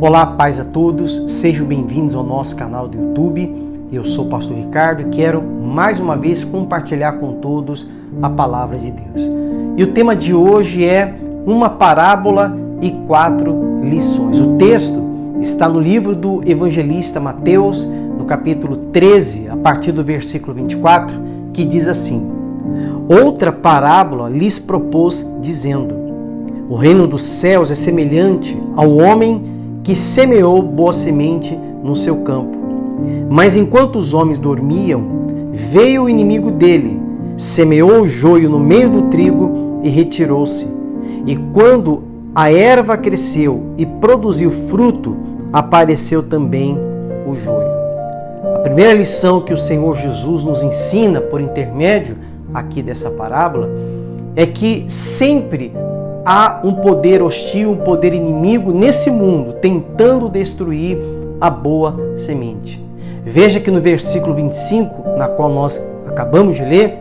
Olá, paz a todos, sejam bem-vindos ao nosso canal do YouTube. Eu sou o pastor Ricardo e quero mais uma vez compartilhar com todos a palavra de Deus. E o tema de hoje é uma parábola e 4 lições. O texto está no livro do evangelista Mateus, no capítulo 13, a partir do versículo 24, que diz assim: Outra parábola lhes propôs, dizendo: O reino dos céus é semelhante ao homem que semeou boa semente no seu campo. Mas enquanto os homens dormiam, veio o inimigo dele, semeou o joio no meio do trigo e retirou-se. E quando a erva cresceu e produziu fruto, apareceu também o joio. A primeira lição que o Senhor Jesus nos ensina por intermédio aqui dessa parábola é que sempre há um poder hostil, um poder inimigo nesse mundo tentando destruir a boa semente. Veja que no versículo 25, na qual nós acabamos de ler,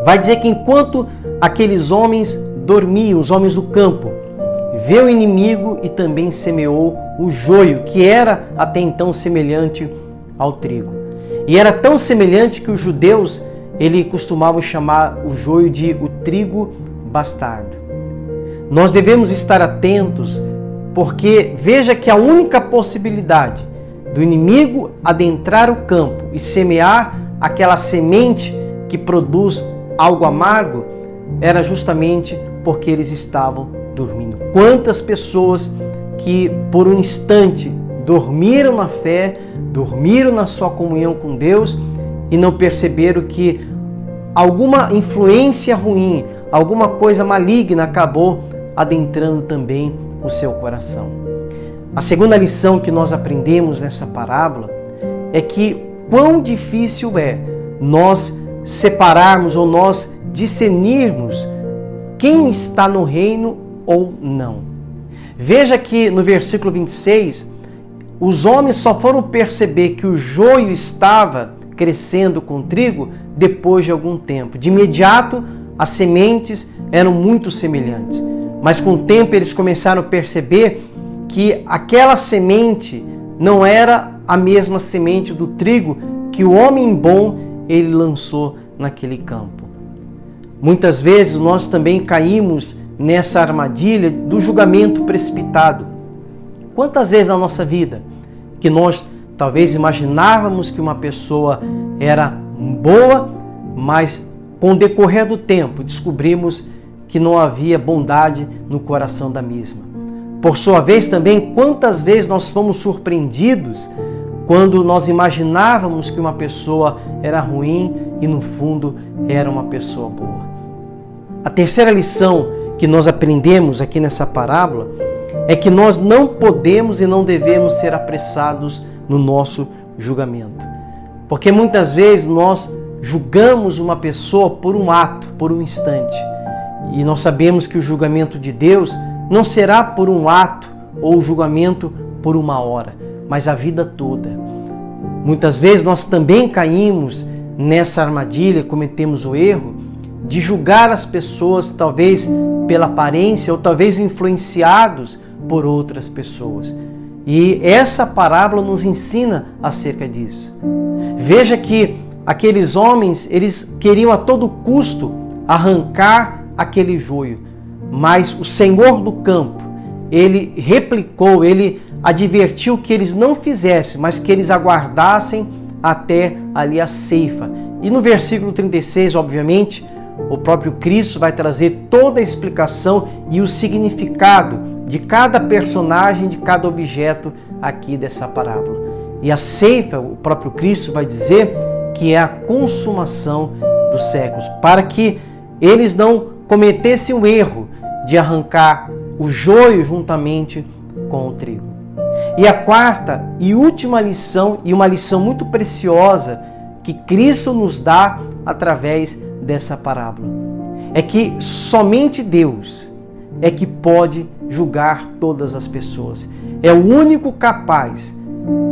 vai dizer que enquanto aqueles homens dormiam, os homens do campo, veio o inimigo e também semeou o joio, que era até então semelhante ao trigo. E era tão semelhante que os judeus costumavam chamar o joio de o trigo bastardo. Nós devemos estar atentos, porque veja que a única possibilidade do inimigo adentrar o campo e semear aquela semente que produz algo amargo era justamente porque eles estavam dormindo. Quantas pessoas que por um instante dormiram na fé, dormiram na sua comunhão com Deus e não perceberam que alguma influência ruim, alguma coisa maligna acabou adentrando também o seu coração. A segunda lição que nós aprendemos nessa parábola é que quão difícil é nós separarmos ou nós discernirmos quem está no reino ou não. Veja que no versículo 26, os homens só foram perceber que o joio estava crescendo com o trigo depois de algum tempo. De imediato, as sementes eram muito semelhantes. Mas com o tempo eles começaram a perceber que aquela semente não era a mesma semente do trigo que o homem bom ele lançou naquele campo. Muitas vezes nós também caímos nessa armadilha do julgamento precipitado. Quantas vezes na nossa vida que nós talvez imaginávamos que uma pessoa era boa, mas com o decorrer do tempo descobrimos que não havia bondade no coração da mesma. Por sua vez também, quantas vezes nós fomos surpreendidos quando nós imaginávamos que uma pessoa era ruim e no fundo era uma pessoa boa. A terceira lição que nós aprendemos aqui nessa parábola é que nós não podemos e não devemos ser apressados no nosso julgamento. Porque muitas vezes nós julgamos uma pessoa por um ato, por um instante. E nós sabemos que o julgamento de Deus não será por um ato ou o julgamento por uma hora, mas a vida toda. Muitas vezes nós também caímos nessa armadilha, cometemos o erro de julgar as pessoas talvez pela aparência ou talvez influenciados por outras pessoas. E essa parábola nos ensina acerca disso. Veja que aqueles homens, eles queriam a todo custo arrancar aquele joio, mas o Senhor do campo, ele replicou, ele advertiu que eles não fizessem, mas que eles aguardassem até ali a ceifa. E no versículo 36, obviamente, o próprio Cristo vai trazer toda a explicação e o significado de cada personagem, de cada objeto aqui dessa parábola. E a ceifa, o próprio Cristo vai dizer que é a consumação dos séculos, para que eles não cometessem o erro de arrancar o joio juntamente com o trigo. E a quarta e última lição, e uma lição muito preciosa que Cristo nos dá através dessa parábola, é que somente Deus é que pode julgar todas as pessoas. É o único capaz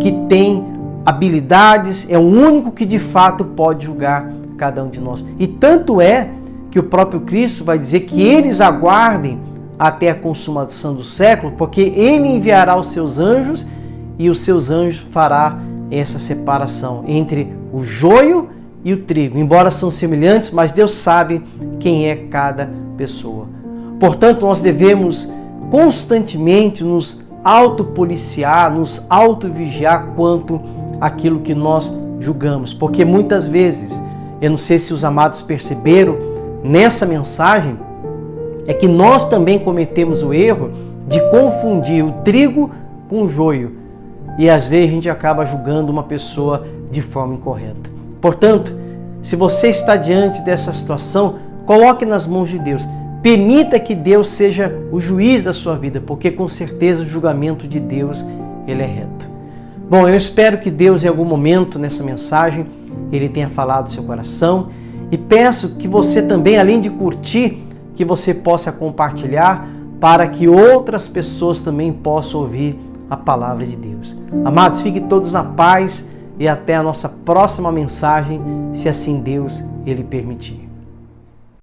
que tem habilidades, é o único que de fato pode julgar cada um de nós. E tanto é que o próprio Cristo vai dizer que eles aguardem até a consumação do século, porque Ele enviará os seus anjos e os seus anjos fará essa separação entre o joio e o trigo. Embora são semelhantes, mas Deus sabe quem é cada pessoa. Portanto, nós devemos constantemente nos autopoliciar, nos autovigiar quanto àquilo que nós julgamos. Porque muitas vezes, eu não sei se os amados perceberam, nessa mensagem, é que nós também cometemos o erro de confundir o trigo com o joio. E às vezes a gente acaba julgando uma pessoa de forma incorreta. Portanto, se você está diante dessa situação, coloque nas mãos de Deus. Permita que Deus seja o juiz da sua vida, porque com certeza o julgamento de Deus, ele é reto. Bom, eu espero que Deus em algum momento nessa mensagem, ele tenha falado do seu coração e peço que você também, além de curtir, que você possa compartilhar para que outras pessoas também possam ouvir a palavra de Deus. Amados, fiquem todos na paz e até a nossa próxima mensagem, se assim Deus ele permitir.